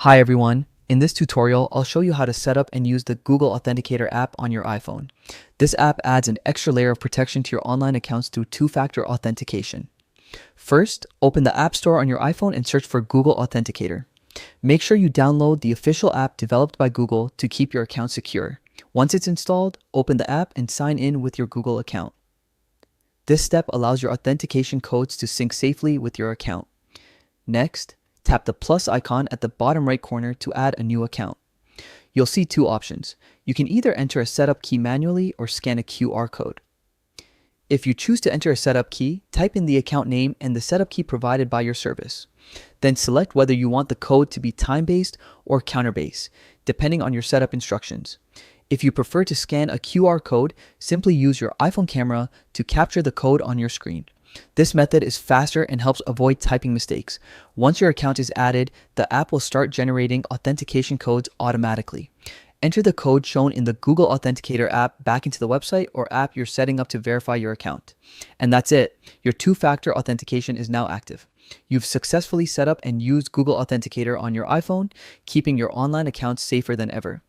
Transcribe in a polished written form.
Hi everyone. In this tutorial, I'll show you how to set up and use the Google Authenticator app on your iPhone. This app adds an extra layer of protection to your online accounts through two-factor authentication. First, open the App Store on your iPhone and search for Google Authenticator. Make sure you download the official app developed by Google to keep your account secure. Once it's installed, open the app and sign in with your Google account. This step allows your authentication codes to sync safely with your account. Next, tap the plus icon at the bottom right corner to add a new account. You'll see two options. You can either enter a setup key manually or scan a QR code. If you choose to enter a setup key, type in the account name and the setup key provided by your service. Then select whether you want the code to be time-based or counter-based, depending on your setup instructions. If you prefer to scan a QR code, simply use your iPhone camera to capture the code on your screen. This method is faster and helps avoid typing mistakes. Once your account is added, the app will start generating authentication codes automatically. Enter the code shown in the Google Authenticator app back into the website or app you're setting up to verify your account. And that's it. Your two-factor authentication is now active. You've successfully set up and used Google Authenticator on your iPhone, keeping your online accounts safer than ever.